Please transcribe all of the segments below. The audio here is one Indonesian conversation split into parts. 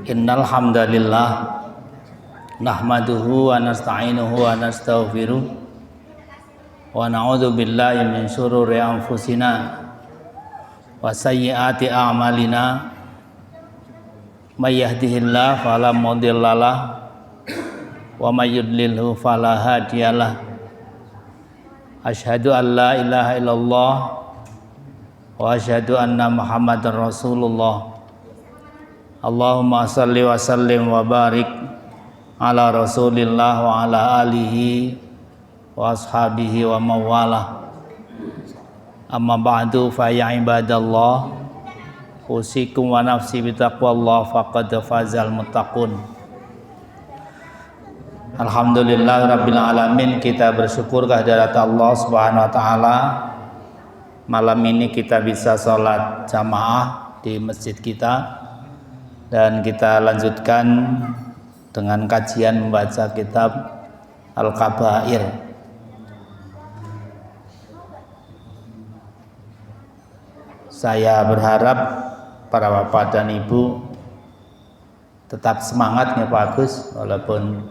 Innal hamdalillah nahmaduhu wa nasta'inuhu wa nastaghfiruh wa na'udzu billahi min syururi anfusina wa sayyiati a'malina may yahdihillahu fala mudhillalah wa may yudlilhu fala hadiyalah. Asyhadu an la ilaha illallah wa asyhadu anna Muhammadar Rasulullah. Allahumma salli wa sallim wa barik ala Rasulillah wa ala alihi wa ashabihi wa mawalah. Amma ba'du fa ya ibadallah, usikum wa nafsi bitaqwallah faqad fazal muttaqun. Alhamdulillah rabbil alamin, kita bersyukur kehadirat Allah Subhanahu wa taala. Malam ini kita bisa sholat jamaah di masjid kita, dan kita lanjutkan dengan kajian membaca kitab Al-Kabair. Saya berharap para bapak dan ibu tetap semangat ya Pak Agus, walaupun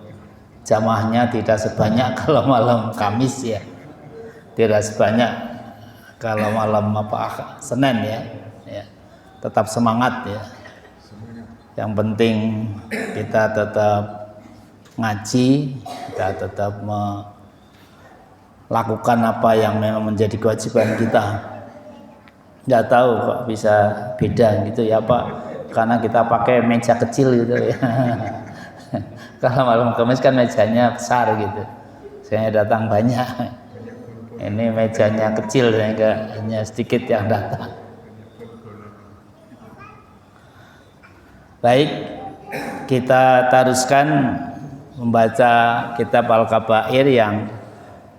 jamaahnya tidak sebanyak kalau malam Kamis ya, tidak sebanyak kalau malam Senin ya. Tetap semangat ya. Yang penting kita tetap ngaji, kita tetap melakukan apa yang memang menjadi kewajiban kita. Nggak tahu kok bisa beda gitu ya Pak, karena kita pakai meja kecil gitu ya. Kalau malam Kamis kan mejanya besar gitu, saya datang banyak. Ini mejanya kecil sehingga hanya sedikit yang datang. Baik, kita teruskan membaca kitab Al-Kabair yang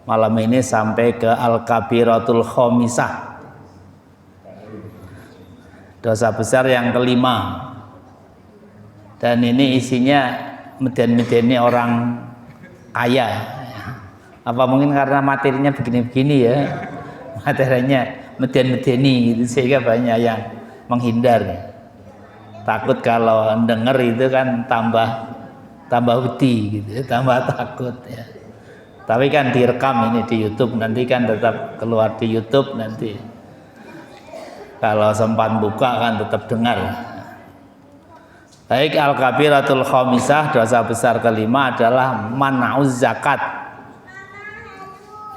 malam ini sampai ke Al-Kabiratul Khomisah, dosa besar yang kelima. Dan ini isinya meden-medeni orang kaya. Apa mungkin karena materinya begini-begini ya, materinya meden-medeni gitu, sehingga banyak yang menghindar. Takut kalau denger itu kan tambah wedi gitu, tambah takut ya. Tapi kan direkam ini di YouTube, nanti kan tetap keluar di YouTube nanti. Kalau sempat buka kan tetap dengar. Baik, Al-Kabiratul Khomisah, dosa besar kelima adalah man'uz zakat.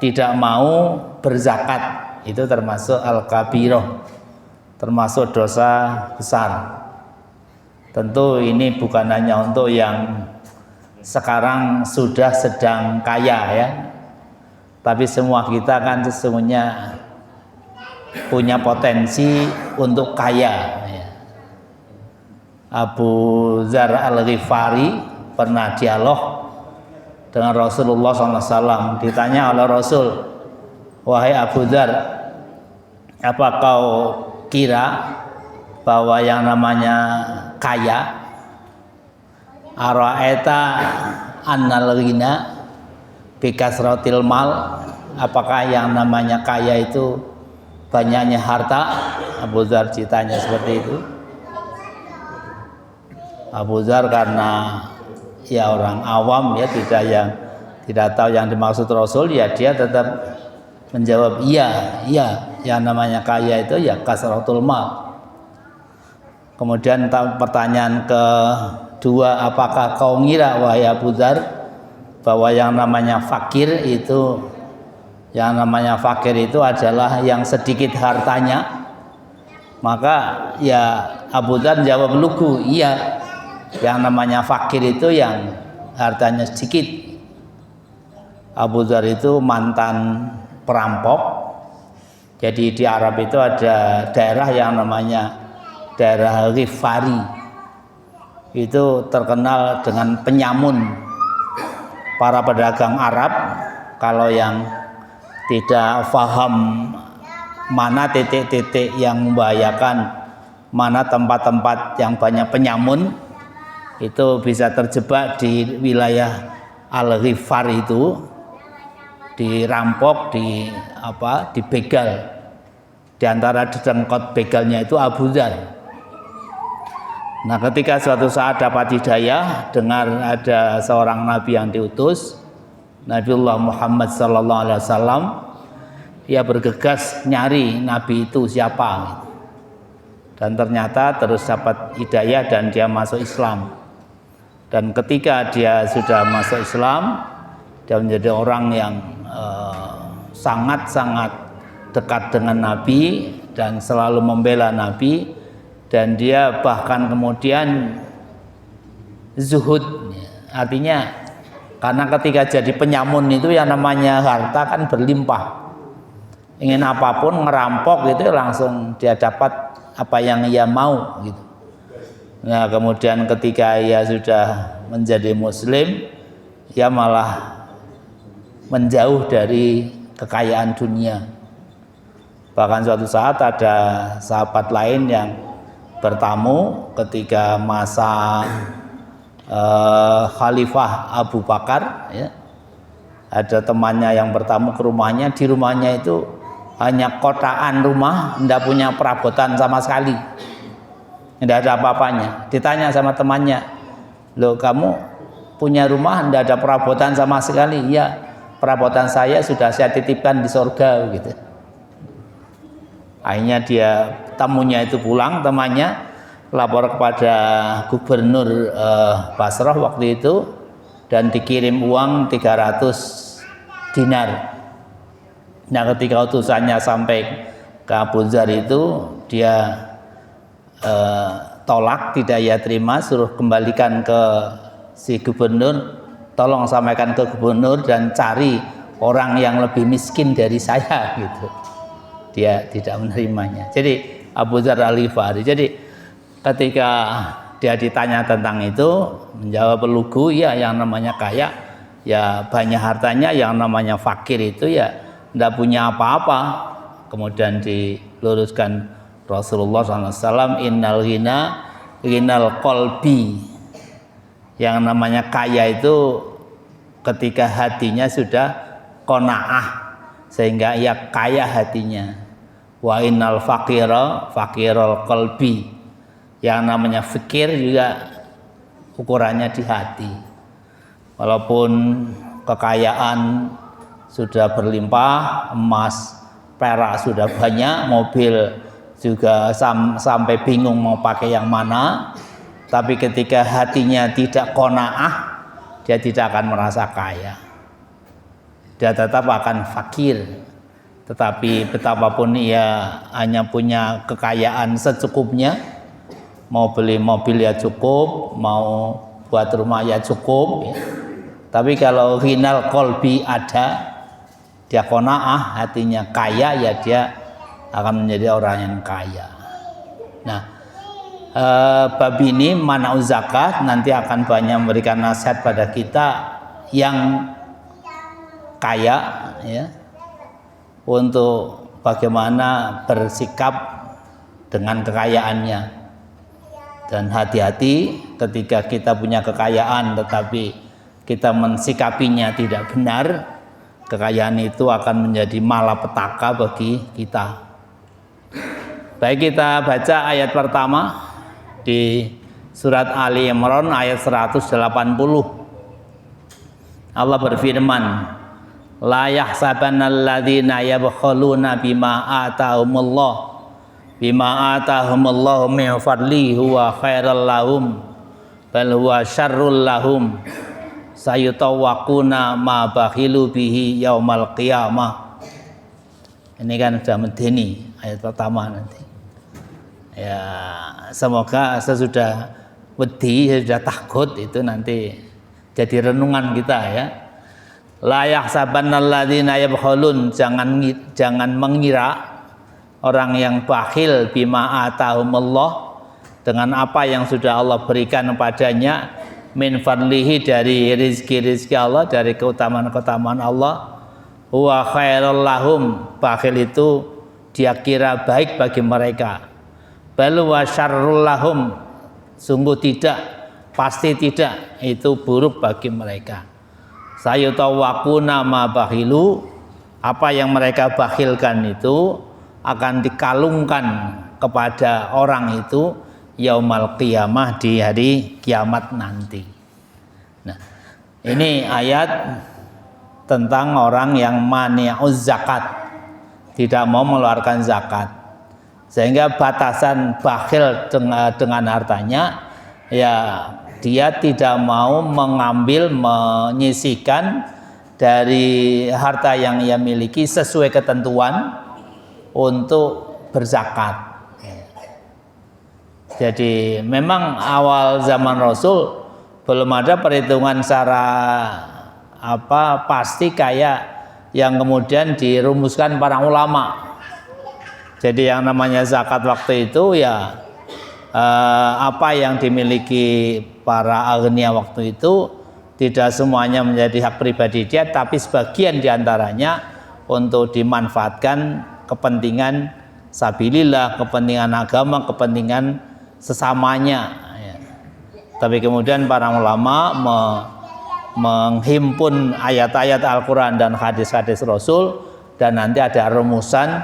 Tidak mau berzakat, itu termasuk Al-Kabirah, termasuk dosa besar. Tentu ini bukan hanya untuk yang sekarang sudah sedang kaya ya, tapi semua kita kan sesungguhnya punya potensi untuk kaya ya. Abu Dzar Al-Ghifari pernah dialog dengan Rasulullah SAW. Ditanya oleh Rasul, wahai Abu Dzar, apa kau kira bahwa yang namanya kaya, ara'aita annal ghina bikasratil mal, apakah yang namanya kaya itu banyaknya harta? Abu Dzar ditanya seperti itu. Abu Dzar karena ya orang awam ya, tidak tahu yang dimaksud Rasul, ya dia tetap menjawab iya, yang namanya kaya itu ya kasratul mal. Kemudian pertanyaan kedua, apakah kau ngira wahai Abu Dzar bahwa yang namanya fakir itu adalah yang sedikit hartanya? Maka ya Abu Dzar jawab lugu, iya, yang namanya fakir itu yang hartanya sedikit. Abu Dzar itu mantan perampok. Jadi di Arab itu ada daerah yang namanya daerah Ghifari, itu terkenal dengan penyamun. Para pedagang Arab kalau yang tidak paham mana titik-titik yang membahayakan, mana tempat-tempat yang banyak penyamun, itu bisa terjebak di wilayah Al-Ghifar, itu dirampok, dibegal. Di antara dengkot begalnya itu Abu Dzar. Nah, ketika suatu saat dapat hidayah, dengar ada seorang nabi yang diutus, Nabiullah Muhammad sallallahu alaihi wasallam, dia bergegas nyari nabi itu siapa. Dan ternyata terus dapat hidayah dan dia masuk Islam. Dan ketika dia sudah masuk Islam, dia menjadi orang yang sangat-sangat dekat dengan Nabi dan selalu membela Nabi. Dan dia bahkan kemudian zuhud, artinya karena ketika jadi penyamun itu yang namanya harta kan berlimpah, ingin apapun ngerampok gitu langsung dia dapat apa yang ia mau gitu. Nah, kemudian ketika ia sudah menjadi muslim, ia malah menjauh dari kekayaan dunia. Bahkan suatu saat ada sahabat lain yang bertamu ketika masa Khalifah Abu Bakar, ya. Ada temannya yang bertamu ke rumahnya, di rumahnya itu hanya kotaan rumah, tidak punya perabotan sama sekali, tidak ada apa-apanya. Ditanya sama temannya, loh kamu punya rumah tidak ada perabotan sama sekali? Ya, perabotan saya sudah saya titipkan di surga gitu. Akhirnya tamunya itu pulang, temannya lapor kepada gubernur Basrah waktu itu dan dikirim uang 300 dinar. Nah, ketika utusannya sampai ke Abu Dzar itu, dia tolak, tidak ia terima, suruh kembalikan ke si gubernur, tolong sampaikan ke gubernur dan cari orang yang lebih miskin dari saya gitu. Dia tidak menerimanya. Jadi Abu Dzar Al-Ghifari. Jadi ketika dia ditanya tentang itu, menjawab lugu, ya yang namanya kaya ya banyak hartanya, yang namanya fakir itu ya tidak punya apa-apa. Kemudian diluruskan Rasulullah SAW, innal ghina ghinal qalbi. Yang namanya kaya itu ketika hatinya sudah qanaah, sehingga ia kaya hatinya. Wa innal faqira faqirul qalbi. Yang namanya fikir juga ukurannya di hati. Walaupun kekayaan sudah berlimpah, emas, perak sudah banyak, mobil juga sampai bingung mau pakai yang mana, tapi ketika hatinya tidak qanaah, dia tidak akan merasa kaya. Dia tetap akan fakir. Tetapi betapapun ia hanya punya kekayaan secukupnya, mau beli mobil ya cukup, mau buat rumah ya cukup, ya. Tapi kalau ghinal qalbi ada, dia qanaah, hatinya kaya, ya dia akan menjadi orang yang kaya. Nah, bab ini mana'u zakat nanti akan banyak memberikan nasihat pada kita yang kaya, ya, untuk bagaimana bersikap dengan kekayaannya. Dan hati-hati ketika kita punya kekayaan tetapi kita mensikapinya tidak benar, kekayaan itu akan menjadi malapetaka bagi kita. Baik, kita baca ayat pertama di surat Ali Imran ayat 180. Allah berfirman, la yahsabannal ladzina yabkhuluna bima atahumullahu min fadli huwa khairal lahum bal huwa syarrul lahum sayutawaquna ma bakhilu bihi yaumal qiyamah. Ini kan sudah medeni ayat pertama nanti. Ya, semoga sesudah wedi, sesudah takut itu nanti jadi renungan kita, ya. La yahsabannal ladzina yabkhulun, jangan mengira orang yang bakhil bima atahumullah, dengan apa yang sudah Allah berikan kepadanya, min fadlihi, dari rizki-rizki Allah, dari keutamaan-keutamaan Allah, huwa khairul lahum, bakhil itu dia kira baik bagi mereka, bal huwa syarrul lahum, sungguh tidak, pasti tidak, itu buruk bagi mereka. Sayutawaquna ma bakhilu, apa yang mereka bakhilkan itu akan dikalungkan kepada orang itu yaumal qiyamah, di hari kiamat nanti. Nah, ini ayat tentang orang yang mani'uz zakat, tidak mau mengeluarkan zakat, sehingga batasan bakhil dengan hartanya, ya dia tidak mau mengambil, menyisihkan dari harta yang ia miliki sesuai ketentuan untuk berzakat. Jadi memang awal zaman Rasul belum ada perhitungan secara pasti kayak yang kemudian dirumuskan para ulama. Jadi yang namanya zakat waktu itu ya apa yang dimiliki para aghnia waktu itu tidak semuanya menjadi hak pribadi dia, tapi sebagian diantaranya untuk dimanfaatkan kepentingan sabilillah, kepentingan agama, kepentingan sesamanya. Tapi kemudian para ulama menghimpun ayat-ayat Al-Quran dan hadis-hadis Rasul, dan nanti ada rumusan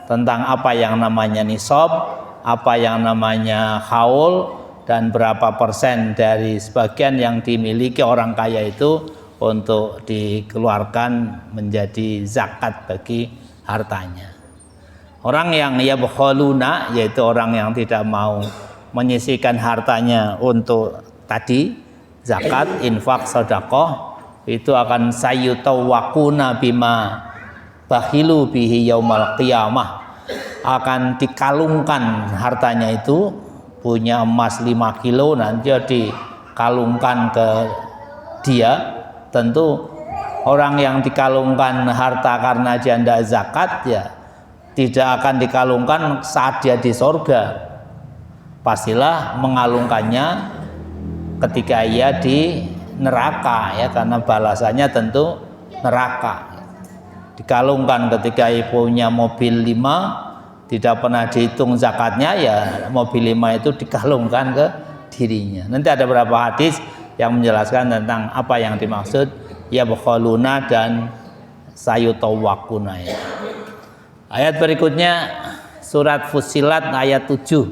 tentang apa yang namanya nisab, apa yang namanya haul, dan berapa persen dari sebagian yang dimiliki orang kaya itu untuk dikeluarkan menjadi zakat bagi hartanya. Orang yang yabkhaluna, yaitu orang yang tidak mau menyisihkan hartanya untuk tadi zakat, infak, sedekah, itu akan sayutawakuna bima bakhilu bihi yaumal qiyamah, akan dikalungkan hartanya itu, punya emas 5 kilo nanti dikalungkan ke dia. Tentu orang yang dikalungkan harta karena dia tidak zakat ya tidak akan dikalungkan saat dia di surga, pastilah mengalungkannya ketika ia di neraka, ya, karena balasannya tentu neraka. Dikalungkan ketika punya mobil 5, tidak pernah dihitung zakatnya, ya mobil 5 itu dikalungkan ke dirinya. Nanti ada beberapa hadis yang menjelaskan tentang apa yang dimaksud yabkhaluna dan sayutawakuna. Ya. Ayat berikutnya surat Fussilat ayat 7.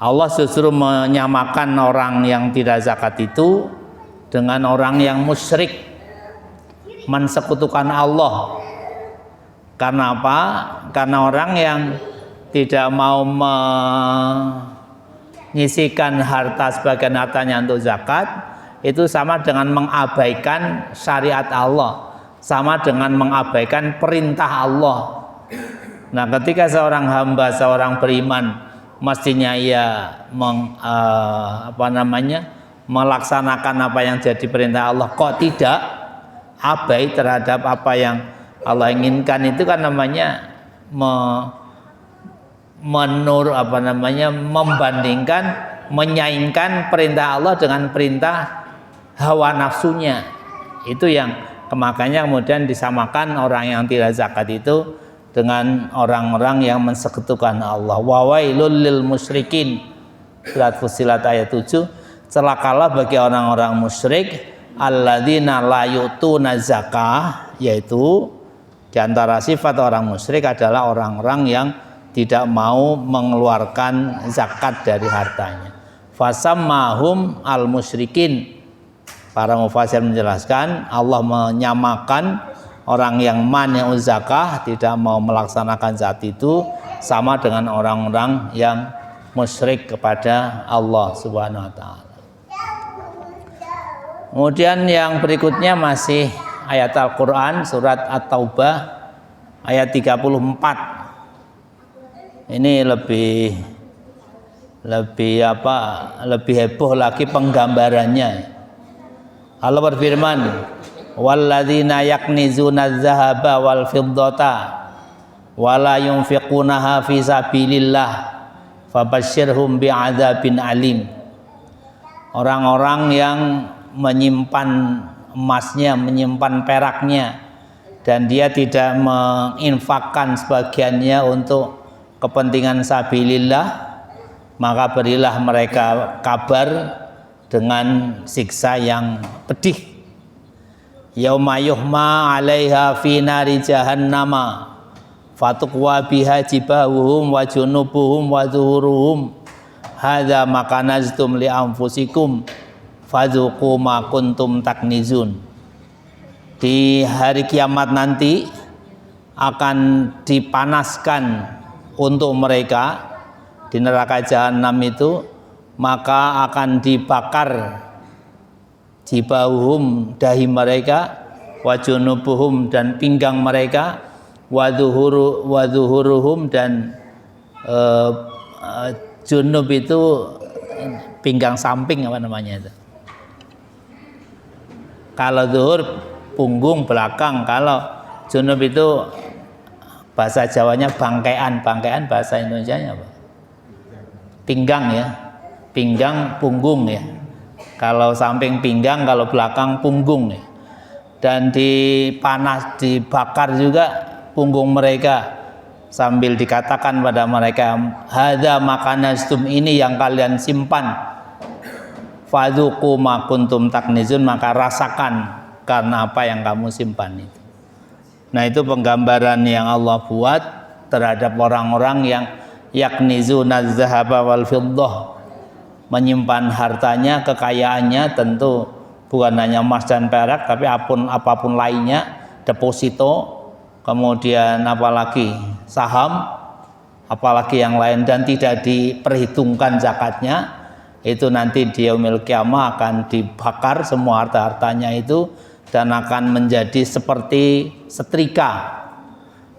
Allah justru menyamakan orang yang tidak zakat itu dengan orang yang musyrik, mensekutukan Allah. Karena apa? Karena orang yang tidak mau menyisihkan harta sebagian hartanya untuk zakat, itu sama dengan mengabaikan syariat Allah, sama dengan mengabaikan perintah Allah. Nah, ketika seorang hamba, seorang beriman, mestinya ia melaksanakan apa yang jadi perintah Allah, kok tidak, abai terhadap apa yang Allah inginkan, itu kan namanya membandingkan, menyaingkan perintah Allah dengan perintah hawa nafsunya. Itu yang makanya kemudian disamakan orang yang tidak zakat itu dengan orang-orang yang mensekutukan Allah. Wa wailul lil musyrikin, surat Fussilat ayat 7. Celakalah bagi orang-orang musyrik, alladzina la yu'tuna zakah, yaitu di antara sifat orang musyrik adalah orang-orang yang tidak mau mengeluarkan zakat dari hartanya. Fasammahum al musyrikin. Para mufassir menjelaskan Allah menyamakan orang yang mani'uz zakah, tidak mau melaksanakan zakat itu, sama dengan orang-orang yang musyrik kepada Allah Subhanahu wa taala. Kemudian yang berikutnya masih ayat Al-Qur'an surat At-Taubah ayat 34. Ini lebih heboh lagi penggambarannya. Allah berfirman, walladzina yaknizuna adz-dzahaba wal fiddata wala yunfiqunaha fi sabilillah fabasyirhum bi'adzabin alim. Orang-orang yang menyimpan emasnya, menyimpan peraknya, dan dia tidak menginfakkan sebagiannya untuk kepentingan sabilillah, maka berilah mereka kabar dengan siksa yang pedih. Yauma yuhma 'alaiha fi nari jahannama fatuqwa biha jibahuhum wa junubuhum wa zuhuruhum hadza ma kanaztum li anfusikum fadzuqu ma kuntum taknizun. Di hari kiamat nanti akan dipanaskan untuk mereka di neraka jahanam itu, maka akan dibakar jibauhum dahi mereka, wa junubuhum dan pinggang mereka, wa zuhuruhum dan junub itu pinggang samping apa namanya itu. Kalau zuhur punggung belakang, kalau junub itu bahasa Jawanya bangkean. Bangkean bahasa Indonesianya apa? Pinggang ya. Pinggang punggung ya. Kalau samping pinggang, kalau belakang punggung ya. Dan dibakar juga punggung mereka sambil dikatakan pada mereka, hadza makanastum, ini yang kalian simpan, fadzuqu ma kuntum taknizun, maka rasakan karena apa yang kamu simpan itu. Nah, itu penggambaran yang Allah buat terhadap orang-orang yang yaknizuna dzahaba wal fiddah, menyimpan hartanya, kekayaannya, tentu bukan hanya emas dan perak, tapi apapun lainnya, deposito, kemudian apalagi saham, apalagi yang lain, dan tidak diperhitungkan zakatnya, itu nanti di yaumil qiyamah akan dibakar semua harta-hartanya itu, dan akan menjadi seperti setrika.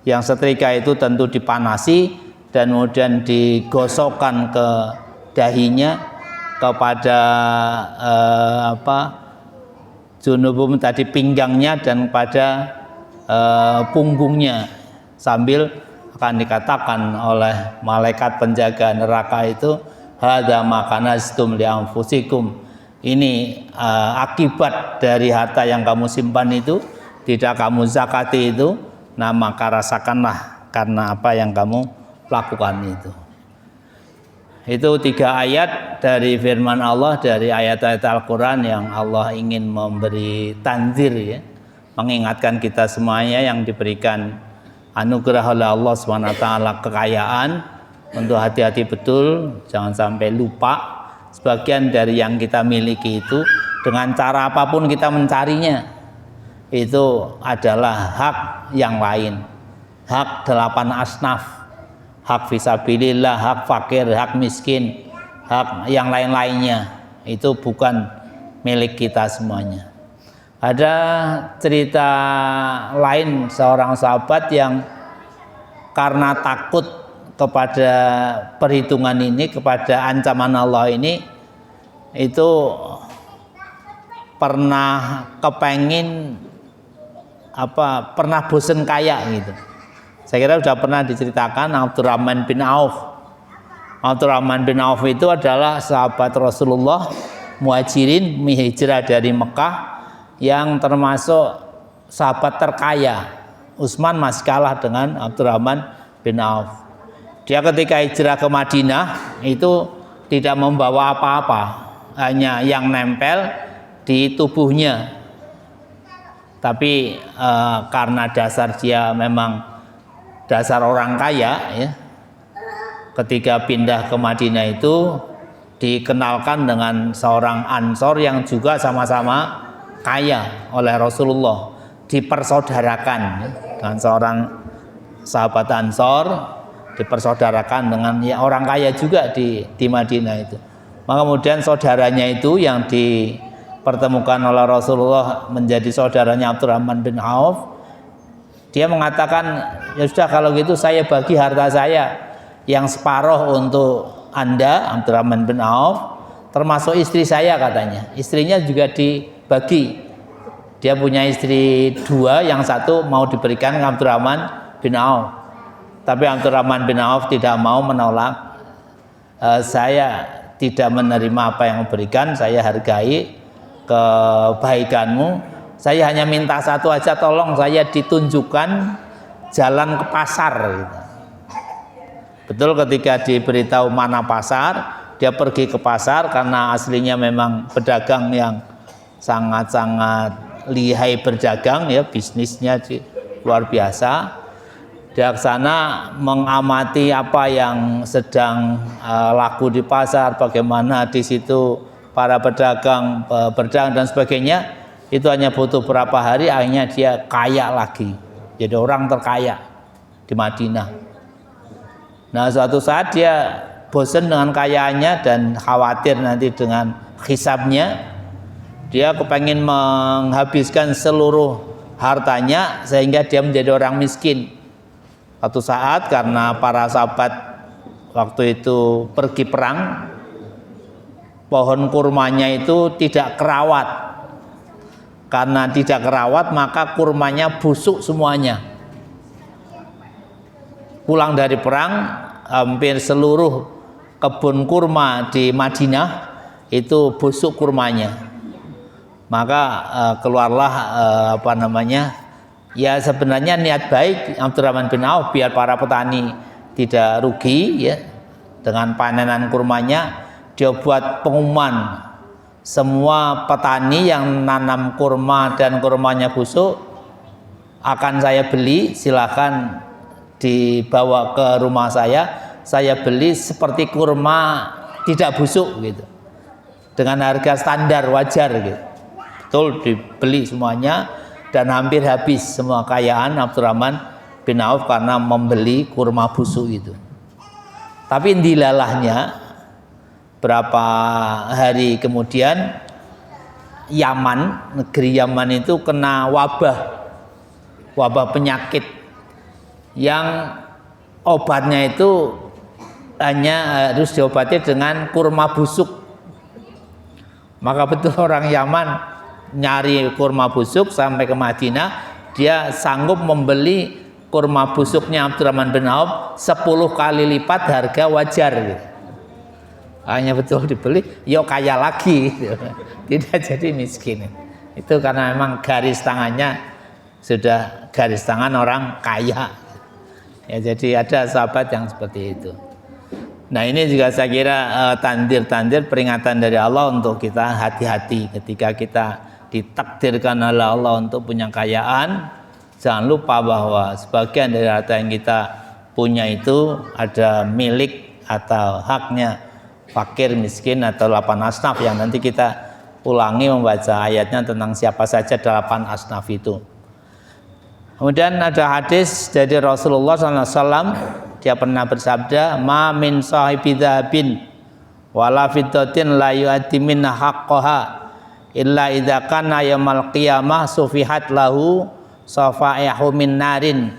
Yang setrika itu tentu dipanasi dan kemudian digosokkan ke dahinya, kepada junubum tadi pinggangnya, dan pada punggungnya, sambil akan dikatakan oleh malaikat penjaga neraka itu, hadza ma kanaztum li anfusikum, ini akibat dari harta yang kamu simpan itu, tidak kamu zakati itu, nah maka rasakanlah karena apa yang kamu lakukan itu. Itu 3 ayat dari firman Allah, dari ayat-ayat Al-Quran yang Allah ingin memberi tanzir ya, mengingatkan kita semuanya yang diberikan anugerah oleh Allah SWT kekayaan, untuk hati-hati betul, jangan sampai lupa sebagian dari yang kita miliki itu, dengan cara apapun kita mencarinya, itu adalah hak yang lain, hak 8 asnaf, hak fisabilillah, hak fakir, hak miskin, hak yang lain-lainnya, itu bukan milik kita semuanya. Ada cerita lain seorang sahabat yang karena takut kepada perhitungan ini, kepada ancaman Allah ini, itu pernah kepengin pernah bosen kaya gitu. Saya kira sudah pernah diceritakan Abdurrahman bin Auf. Abdurrahman bin Auf itu adalah sahabat Rasulullah, muhajirin, hijrah dari Mekah, yang termasuk sahabat terkaya. Utsman masih kalah dengan Abdurrahman bin Auf. Dia ketika hijrah ke Madinah itu tidak membawa apa-apa, hanya yang nempel di tubuhnya. Tapi karena dasar dia memang dasar orang kaya ya, ketika pindah ke Madinah itu dikenalkan dengan seorang Ansor yang juga sama-sama kaya oleh Rasulullah, dipersaudarakan dengan seorang sahabat Ansor, dipersaudarakan dengan orang kaya juga di Madinah itu. Maka kemudian saudaranya itu yang dipertemukan oleh Rasulullah menjadi saudaranya Abdurrahman bin Auf. Dia mengatakan, ya sudah kalau gitu saya bagi harta saya yang separuh untuk Anda, Abdurrahman bin Auf, termasuk istri saya katanya. Istrinya juga dibagi. Dia punya istri 2, yang 1 mau diberikan ke Abdurrahman bin Auf. Tapi Abdurrahman bin Auf tidak mau, menolak. Saya tidak menerima apa yang memberikan, saya hargai kebaikanmu. Saya hanya minta satu aja, tolong saya ditunjukkan jalan ke pasar gitu. Betul, ketika diberitahu mana pasar, dia pergi ke pasar karena aslinya memang pedagang yang sangat-sangat lihai berdagang ya, bisnisnya luar biasa. Dia ke sana mengamati apa yang sedang laku di pasar, bagaimana di situ para pedagang berdagang dan sebagainya. Itu hanya butuh beberapa hari, akhirnya dia kaya lagi. Jadi orang terkaya di Madinah. Nah, suatu saat dia bosan dengan kayaannya dan khawatir nanti dengan hisabnya. Dia kepengen menghabiskan seluruh hartanya sehingga dia menjadi orang miskin. Suatu saat karena para sahabat waktu itu pergi perang, pohon kurmanya itu tidak kerawat. Karena tidak kerawat maka kurmanya busuk semuanya. Pulang dari perang, hampir seluruh kebun kurma di Madinah itu busuk kurmanya. Maka keluarlah ya sebenarnya niat baik Abdurrahman bin Auf biar para petani tidak rugi ya dengan panenan kurmanya. Dia buat pengumuman, semua petani yang nanam kurma dan kurmanya busuk akan saya beli, silakan dibawa ke rumah saya beli seperti kurma tidak busuk gitu, dengan harga standar wajar gitu. Betul, dibeli semuanya. Dan hampir habis semua kekayaan Abdurrahman bin Auf karena membeli kurma busuk itu. Tapi dilalahnya berapa hari kemudian Yaman, negeri Yaman itu kena wabah penyakit yang obatnya itu hanya harus diobati dengan kurma busuk. Maka betul orang Yaman nyari kurma busuk sampai ke Madinah, dia sanggup membeli kurma busuknya Abdurrahman bin Auf 10 kali lipat harga wajar gitu. Hanya betul dibeli, yuk kaya lagi gitu. Tidak jadi miskin. Itu karena memang garis tangannya sudah garis tangan orang kaya ya. Jadi ada sahabat yang seperti itu. Nah, ini juga saya kira tandir-tandir peringatan dari Allah untuk kita hati-hati ketika kita ditakdirkan oleh Allah untuk punya kekayaan. Jangan lupa bahwa sebagian dari harta yang kita punya itu ada milik atau haknya fakir, miskin atau 8 asnaf yang nanti kita ulangi membaca ayatnya tentang siapa saja 8 asnaf itu. Kemudian ada hadis dari Rasulullah SAW, dia pernah bersabda, ma min sahibi dhahabin wala fiddatin la yu'addi minna haqqaha illa idza kana yaumil qiyamah sufihat lahu safaihu min narin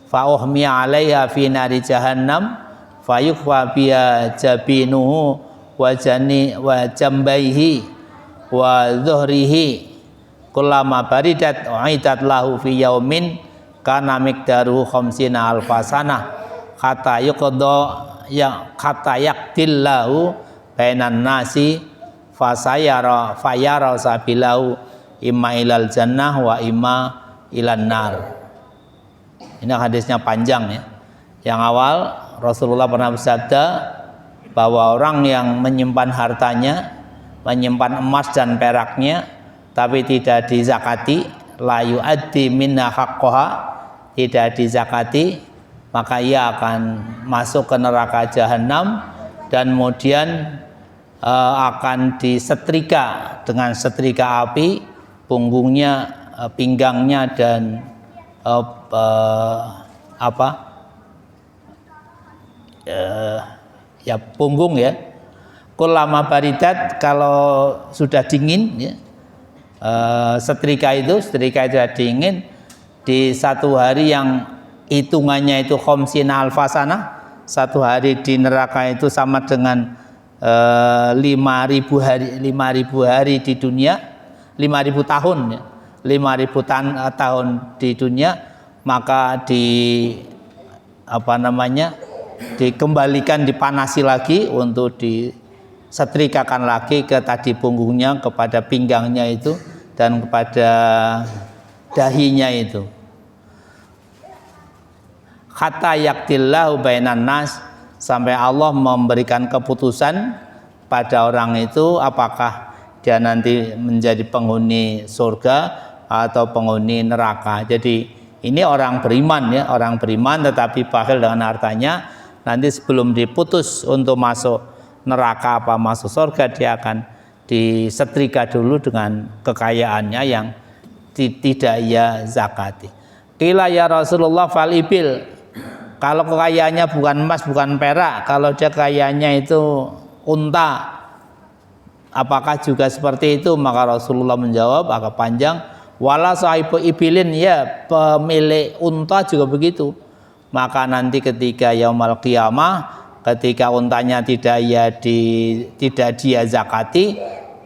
fa uhmiya 'alaiha fi nari jahannam fayukfa biya jabinuhu wa jambaihi wa dhuhrihi kullama baridat u'idat lahu fi yaumin kana miqdaruhu khamsina alfasana kata yuqda yang kata yaktillahu bainan nasi fayara sabilahu imma ilal jannah wa imma ilan nar. Ini hadisnya panjang ya. Yang awal Rasulullah pernah bersabda bahwa orang yang menyimpan hartanya, menyimpan emas dan peraknya tapi tidak dizakati, la yu'addi minna haqqaha, tidak dizakati, maka ia akan masuk ke neraka jahanam dan kemudian akan disetrika dengan setrika api punggungnya, pinggangnya dan ya punggung ya. Kullama baridat, kalau sudah dingin ya, setrika itu sudah dingin di satu hari yang hitungannya itu khamsina alfasana, satu hari di neraka itu sama dengan 5.000 hari di dunia, 5.000 tahun ya, 5.000 tahun di dunia, maka dikembalikan, dipanasi lagi untuk disetrikakan lagi ke tadi punggungnya, kepada pinggangnya itu dan kepada dahinya itu. Hatta yaktillahu bainan nas, sampai Allah memberikan keputusan pada orang itu apakah dia nanti menjadi penghuni surga atau penghuni neraka. Jadi Ini orang beriman ya, orang beriman tetapi bakhil dengan hartanya, nanti sebelum diputus untuk masuk neraka apa masuk surga, dia akan disetrika dulu dengan kekayaannya yang tidak ia zakati. Qila ya Rasulullah fal ibil, kalau kekayaannya bukan emas bukan perak, kalau dia kekayaannya itu unta, apakah juga seperti itu? Maka Rasulullah menjawab agak panjang, wala sahibu ibilin, ya pemilik unta juga begitu. Maka nanti ketika yaumul qiyamah, ketika untanya tidak dia zakati,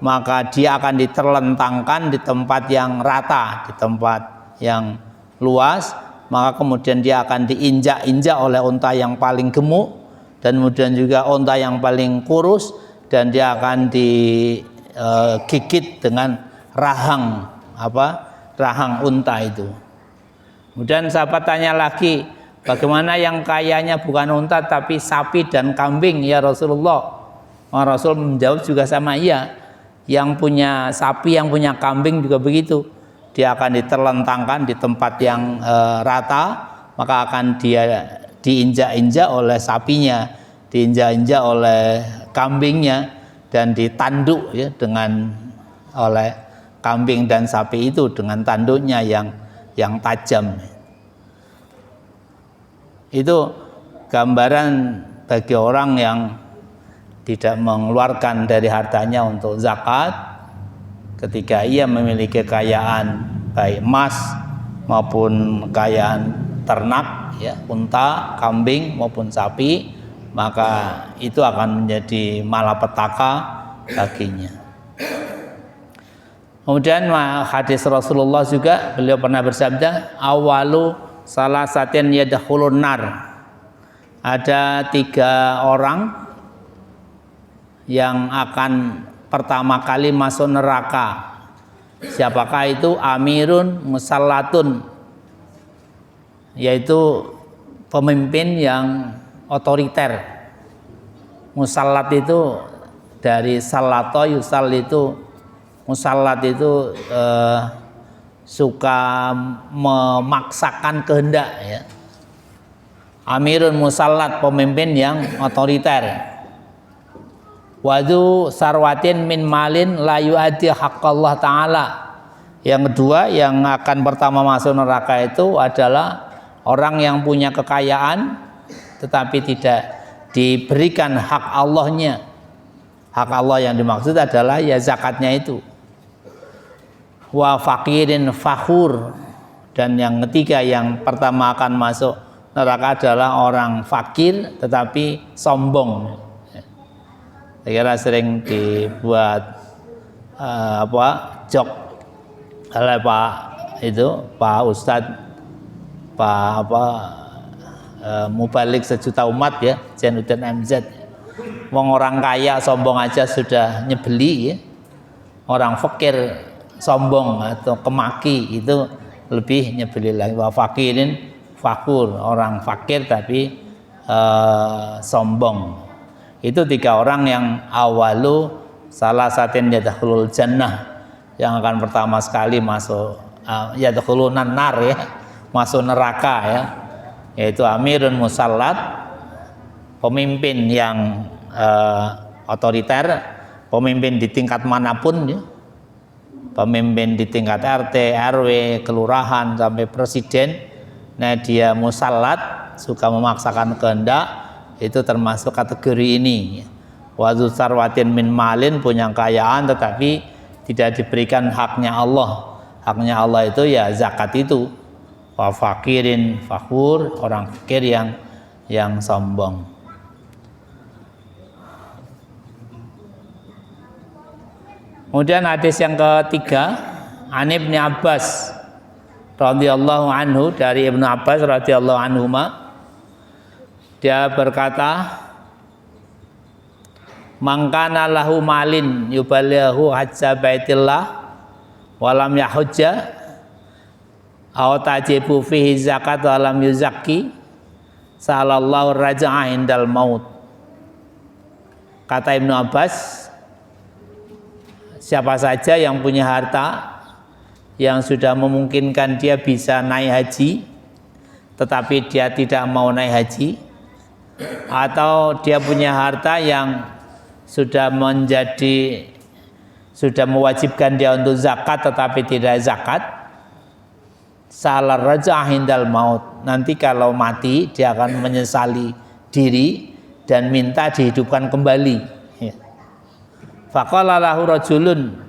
maka dia akan diterlentangkan di tempat yang rata, di tempat yang luas, maka kemudian dia akan diinjak-injak oleh unta yang paling gemuk dan kemudian juga unta yang paling kurus, dan dia akan digigit dengan rahang unta itu. Kemudian sahabat tanya lagi, bagaimana yang kayanya bukan unta tapi sapi dan kambing ya Rasulullah? Rasul menjawab juga sama, iya, yang punya sapi, yang punya kambing juga begitu. Dia akan diterlentangkan di tempat yang rata, maka akan dia diinjak-injak oleh sapinya, diinjak-injak oleh kambingnya, dan ditanduk ya oleh kambing dan sapi itu dengan tanduknya yang tajam. Itu gambaran bagi orang yang tidak mengeluarkan dari hartanya untuk zakat ketika ia memiliki kekayaan baik emas maupun kekayaan ternak ya, unta, kambing maupun sapi, maka itu akan menjadi malapetaka baginya. Kemudian hadis Rasulullah juga, beliau pernah bersabda, awalu salasatin yadkhulun nar. Ada 3 orang yang akan pertama kali masuk neraka. Siapakah itu? Amirun musallatun, yaitu pemimpin yang otoriter. Musallat itu dari salato yusal, itu musallat itu suka memaksakan kehendak ya. Amirun musallat, pemimpin yang otoriter. Wadu sarwatin min malin la yu'addi haqqallah ta'ala. Yang kedua yang akan pertama masuk neraka itu adalah orang yang punya kekayaan tetapi tidak diberikan hak Allahnya. Hak Allah yang dimaksud adalah ya zakatnya itu. Wa faqirin fakhur, dan yang ketiga yang pertama akan masuk neraka adalah orang fakir tetapi sombong. Saya kira sering dibuat jok oleh Pak Ustadz, mubalik sejuta umat ya, Zainuddin MZ. Wong orang kaya sombong aja sudah nyebeli ya. Orang fakir sombong atau kemaki itu lebih nyebeli lagi. Wa fakirin fakur, orang fakir tapi sombong. Itu 3 orang yang awalu salasatin yadkhulul jannah, yang akan pertama sekali masuk yadkhulunan nar ya, masuk neraka ya, yaitu amirun musallat, pemimpin yang otoriter, pemimpin di tingkat manapun ya, pemimpin di tingkat RT, RW, kelurahan sampai presiden. Nah, dia musallat, suka memaksakan kehendak, itu termasuk kategori ini. Wadu sarwatin min malin, punya kekayaan tetapi tidak diberikan haknya Allah. Haknya Allah itu ya zakat itu. Wa fakirin fakhur, orang fakir yang sombong. Kemudian hadis yang ketiga, An Ibnu Abbas radhiyallahu anhu, dari Ibnu Abbas radhiyallahu anhuma, dia berkata, mangkana lahu malin yuballighu hajja baitillah walam yahujja aw tajibu fihi zakat walam yuzakki salallahu raja'a indal maut. Kata Ibnu Abbas, siapa saja yang punya harta yang sudah memungkinkan dia bisa naik haji tetapi dia tidak mau naik haji, atau dia punya harta yang sudah mewajibkan dia untuk zakat tetapi tidak zakat, salar raja'ah indal maut, nanti kalau mati dia akan menyesali diri dan minta dihidupkan kembali. Faqala lahu rajulun,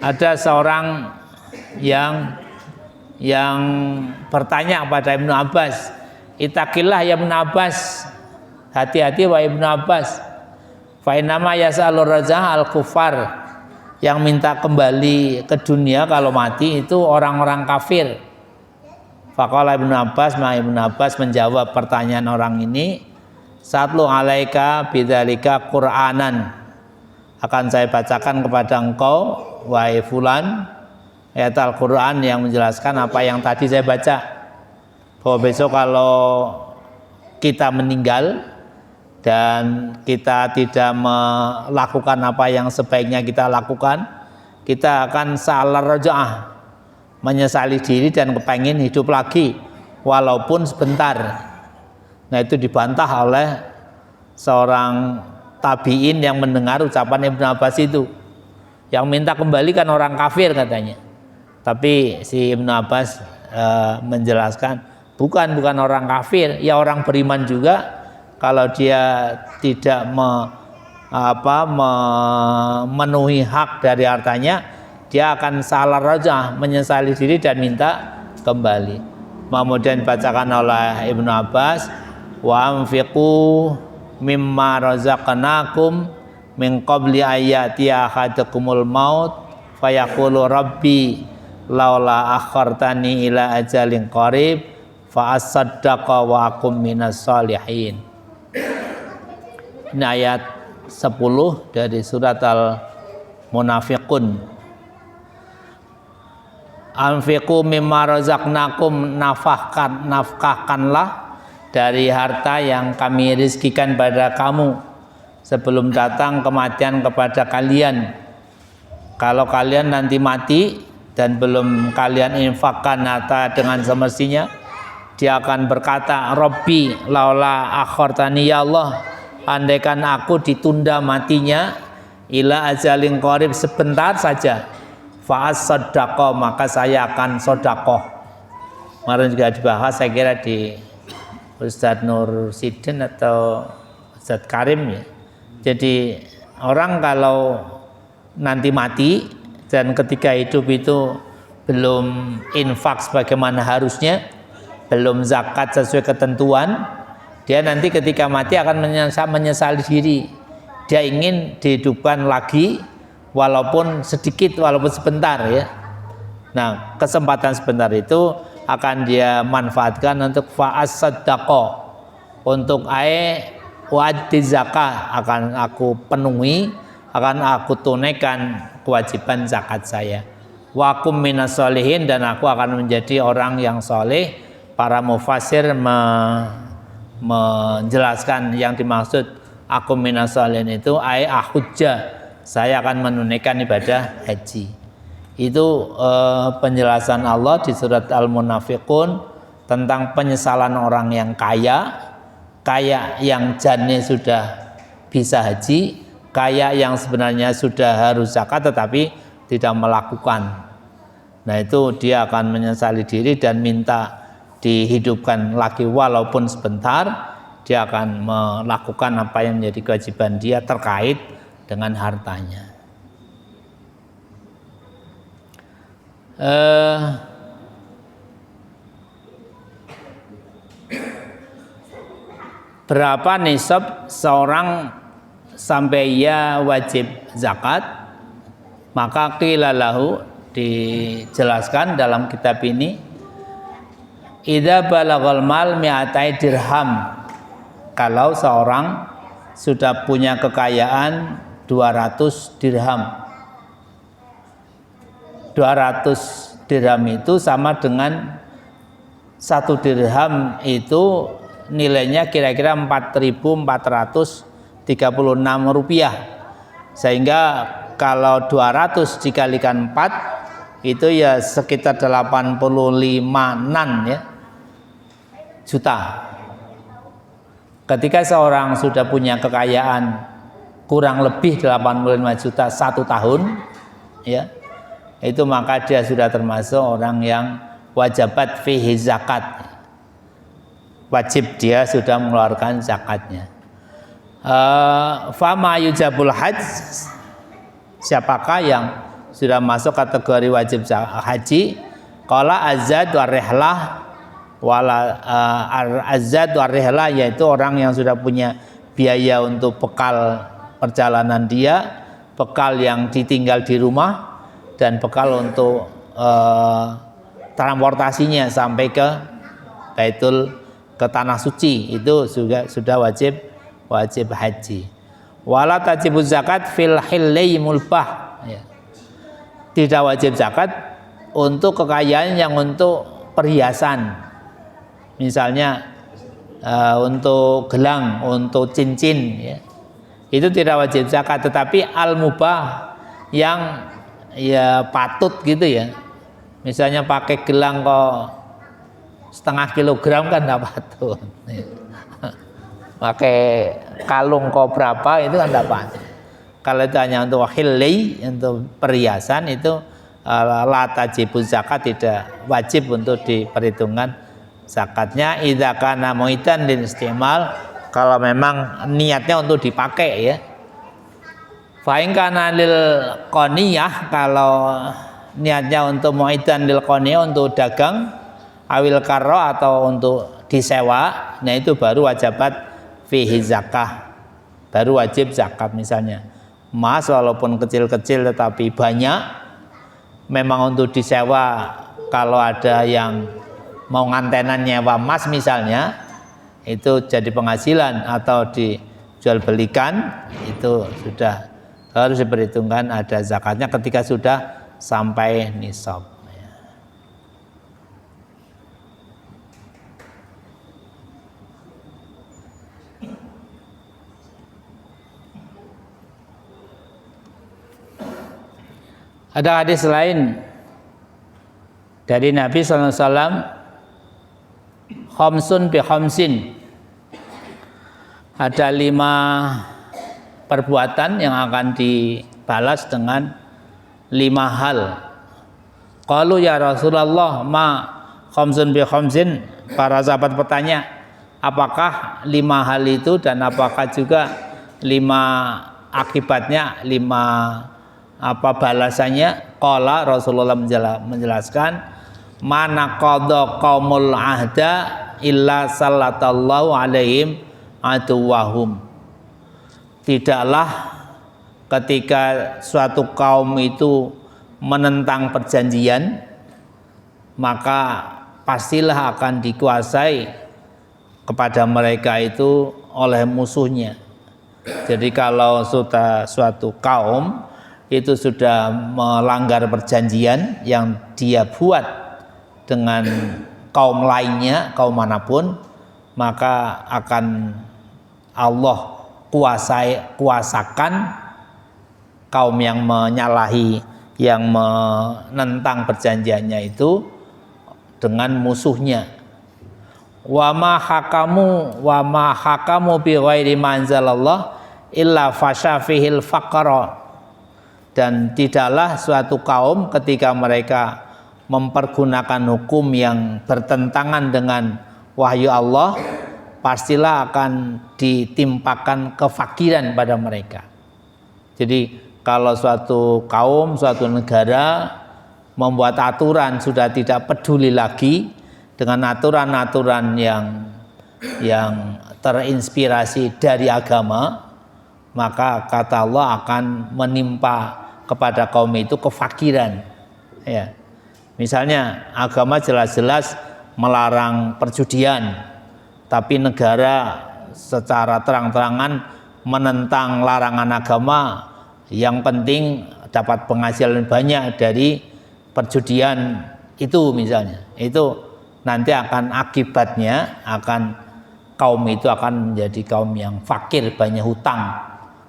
ada seorang yang bertanya kepada Ibnu Abbas, "Ittaqillah ya Ibnu Abbas, hati-hati wahai Ibnu Abbas, fa innama yas'alur raja'ah al-kufar." Yang minta kembali ke dunia kalau mati itu orang-orang kafir. Faqala Ibnu Abbas, maka Ibnu Abbas menjawab pertanyaan orang ini, "Satlu alaika bidzalika Qur'anan." Akan saya bacakan kepada engkau wahai fulan ayat Al-Qur'an yang menjelaskan apa yang tadi saya baca, bahwa besok kalau kita meninggal dan kita tidak melakukan apa yang sebaiknya kita lakukan, kita akan salar raja'ah, menyesali diri dan kepengen hidup lagi walaupun sebentar. Nah, itu dibantah oleh seorang tabi'in yang mendengar ucapan Ibnu Abbas itu. Yang minta kembali kan orang kafir katanya, tapi si Ibnu Abbas menjelaskan bukan orang kafir, ya orang beriman juga. Kalau dia tidak memenuhi hak dari hartanya, dia akan salar raja'ah, menyesali diri dan minta kembali. Kemudian dibacakan oleh Ibnu Abbas, wa anfiqu mimma razaqnakum min qabli ayati ahadakumul maut fayaqulu rabbi laula akhartani ila ajalin qarib fa asaddaqa wa akum minas sholihin. Ini ayat 10 dari surat Al-Munafiqun. Anfiqu mimma razaqnakum, nafkahkanlah dari harta yang kami rizkikan pada kamu sebelum datang kematian kepada kalian. Kalau kalian nanti mati dan belum kalian infakkan harta dengan semestinya, dia akan berkata, Rabbi laula akhartani, ya Allah, andaikan aku ditunda matinya ila ajalin qarib, sebentar saja, fa'as sodaqoh, maka saya akan sodakoh. Kemarin juga dibahas saya kira di Ustadz Nur Sidin atau Ustadz Karim ya. Jadi orang kalau nanti mati dan ketika hidup itu belum infak sebagaimana harusnya, belum zakat sesuai ketentuan, dia nanti ketika mati akan menyesali diri. Dia ingin dihidupkan lagi walaupun sedikit, walaupun sebentar ya. Nah, kesempatan sebentar itu akan dia manfaatkan untuk fa'as sadaqah, untuk wajib zakat akan aku penuhi, akan aku tunaikan kewajiban zakat saya. Wa akum minas sholihin, dan aku akan menjadi orang yang soleh. Para mufasir menjelaskan yang dimaksud akum minas sholihin itu ahujjah, saya akan menunaikan ibadah haji. Itu penjelasan Allah di surat Al-Munafiqun tentang penyesalan orang yang kaya yang jane sudah bisa haji, kaya yang sebenarnya sudah harus zakat tetapi tidak melakukan. Nah, itu dia akan menyesali diri dan minta dihidupkan lagi walaupun sebentar. Dia akan melakukan apa yang menjadi kewajiban dia terkait dengan hartanya. Berapa nisab seorang sampai ia wajib zakat? Maka qila lahu, dijelaskan dalam kitab ini, idza balaghal mal mi'atai dirham, kalau seorang sudah punya kekayaan 200 dirham. 200 dirham itu sama dengan 1 dirham itu nilainya kira-kira 4.436 rupiah. Sehingga kalau 200 dikalikan 4 itu ya sekitar 85-an ya juta. Ketika seorang sudah punya kekayaan kurang lebih 85 juta 1 tahun ya, itu maka dia sudah termasuk orang yang wajibat fihi zakat, wajib dia sudah mengeluarkan zakatnya. Fama yujabul hajj, siapakah yang sudah masuk kategori wajib haji? Qala azad wa rihlah wala azad wa rihlah, yaitu orang yang sudah punya biaya untuk bekal perjalanan dia, bekal yang ditinggal di rumah, dan bekal untuk transportasinya sampai ke ke tanah suci, itu juga sudah wajib haji. Wala tajibu zakat fil hilli mulbah, ya. Tidak wajib zakat untuk kekayaan yang untuk perhiasan, misalnya untuk gelang, untuk cincin ya. Itu tidak wajib zakat. Tetapi al-mubah yang ya patut gitu ya, misalnya pakai gelang kok setengah kilogram kan tidak patut, pakai kalung kok berapa itu kan tidak patut. Kalau itu hanya untuk hilli, untuk perhiasan, itu la tajibu zakat, tidak wajib untuk diperhitungkan zakatnya. Idza kana muitan lil istimal, kalau memang niatnya untuk dipakai ya. Fa in kana lil qaniyah, kalau niatnya untuk muitan lil qaniyah, untuk dagang, awil karro, atau untuk disewa, nah itu baru wajibat fihi zakah, baru wajib zakat. Misalnya emas walaupun kecil-kecil tetapi banyak, memang untuk disewa, kalau ada yang mau ngantenan nyewa emas misalnya, itu jadi penghasilan, atau dijual belikan, itu sudah harus diperhitungkan ada zakatnya ketika sudah sampai nisab. Ada hadis lain dari Nabi SAW, khamsun bi khamsin, ada 5 perbuatan yang akan dibalas dengan 5 hal. Qalu ya Rasulullah, ma khamsun bi khamsin? Para sahabat bertanya, apakah 5 hal itu, dan apakah juga 5 akibatnya, 5 balasannya? Qala, Rasulullah menjelaskan, mana qadha qaumul ahda illa sallatallahu alaihim aduwahum. Tidaklah ketika suatu kaum itu menentang perjanjian, maka pastilah akan dikuasai kepada mereka itu oleh musuhnya. Jadi kalau suatu kaum itu sudah melanggar perjanjian yang dia buat dengan kaum lainnya, kaum manapun, maka akan Allah kuasakan kaum yang menyalahi, yang menentang perjanjiannya itu dengan musuhnya. Wa ma hakamu bi ghairi manzalallah illa fasha fihil faqra. Dan tidaklah suatu kaum ketika mereka mempergunakan hukum yang bertentangan dengan wahyu Allah, pastilah akan ditimpakan kefakiran pada mereka. Jadi kalau suatu kaum, suatu negara membuat aturan, sudah tidak peduli lagi dengan aturan-aturan yang terinspirasi dari agama, maka kata Allah akan menimpa kepada kaum itu kefakiran. Ya. Misalnya agama jelas-jelas melarang perjudian, tapi negara secara terang-terangan menentang larangan agama, yang penting dapat penghasilan banyak dari perjudian itu misalnya. Itu nanti akan akibatnya, kaum itu akan menjadi kaum yang fakir, banyak hutang.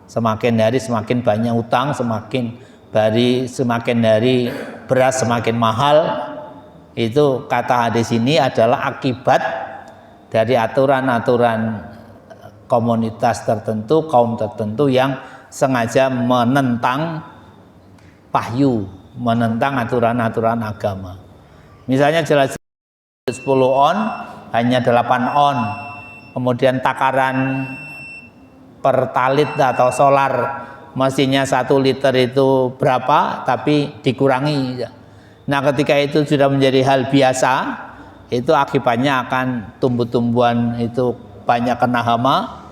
Semakin hari semakin banyak hutang, semakin hari beras semakin mahal. Itu kata hadis ini adalah akibat dari aturan-aturan komunitas tertentu, kaum tertentu yang sengaja menentang wahyu, menentang aturan-aturan agama. Misalnya jelas 10 on hanya 8 on. Kemudian takaran pertalit atau solar mesinnya 1 liter itu berapa, tapi dikurangi. Nah, ketika itu sudah menjadi hal biasa, itu akibatnya akan tumbuh-tumbuhan itu banyak kena hama,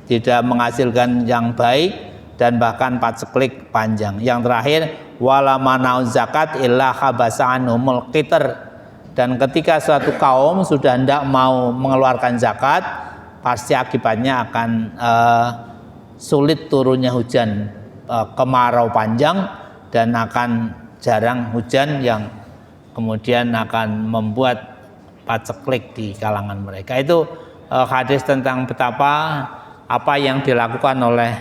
tidak menghasilkan yang baik, dan bahkan paceklik panjang. Yang terakhir, wala manau zakat illa khabasa anhumul qitr. Dan ketika suatu kaum sudah hendak mau mengeluarkan zakat, pasti akibatnya akan sulit turunnya hujan, kemarau panjang, dan akan jarang hujan yang kemudian akan membuat paceklik di kalangan mereka. Itu hadis tentang betapa apa yang dilakukan oleh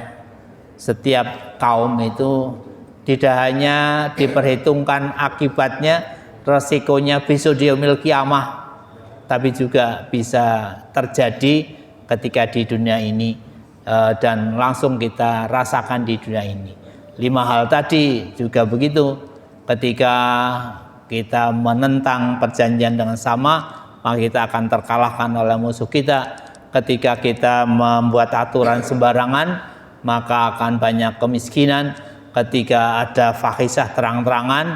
setiap kaum itu tidak hanya diperhitungkan akibatnya, resikonya besok di yaumil kiamah, tapi juga bisa terjadi ketika di dunia ini dan langsung kita rasakan di dunia ini. 5 hal tadi juga begitu. Ketika kita menentang perjanjian dengan sama, maka kita akan terkalahkan oleh musuh kita. Ketika kita membuat aturan sembarangan, maka akan banyak kemiskinan. Ketika ada fahisah terang-terangan,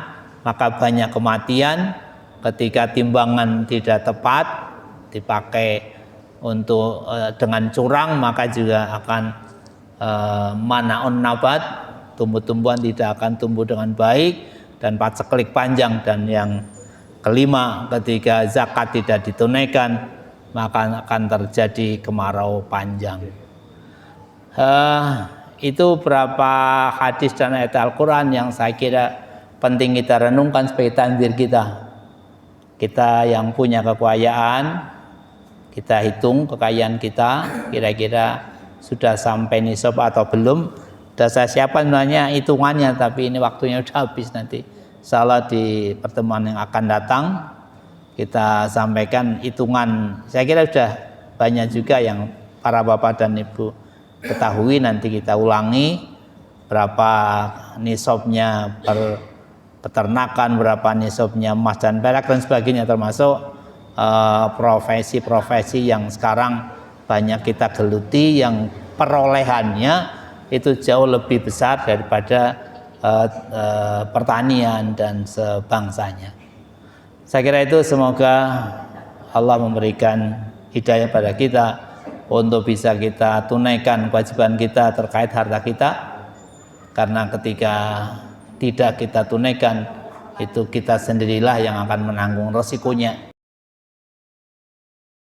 maka banyak kematian. Ketika timbangan tidak tepat, dipakai untuk dengan curang, maka juga akan manaun nabat, tumbuh-tumbuhan tidak akan tumbuh dengan baik, dan paceklik panjang. Dan yang kelima, ketika zakat tidak ditunaikan, maka akan terjadi kemarau panjang. Itu beberapa hadis dan ayat Al-Quran yang saya kira penting kita renungkan sebagai tanbir kita. Kita yang punya kekayaan, kita hitung kekayaan kita, kira-kira sudah sampai nisab atau belum. Sudah saya siapkan sebenarnya hitungannya, tapi ini waktunya sudah habis. Nanti insyaallah di pertemuan yang akan datang kita sampaikan hitungan. Saya kira sudah banyak juga yang para bapak dan ibu ketahui. Nanti kita ulangi berapa nisabnya per peternakan, berapa nisabnya emas dan perak dan sebagainya, termasuk profesi-profesi yang sekarang banyak kita geluti yang perolehannya itu jauh lebih besar daripada pertanian dan sebangsanya. Saya kira itu, semoga Allah memberikan hidayah pada kita untuk bisa kita tunaikan kewajiban kita terkait harta kita, karena ketika tidak kita tunaikan, itu kita sendirilah yang akan menanggung resikonya.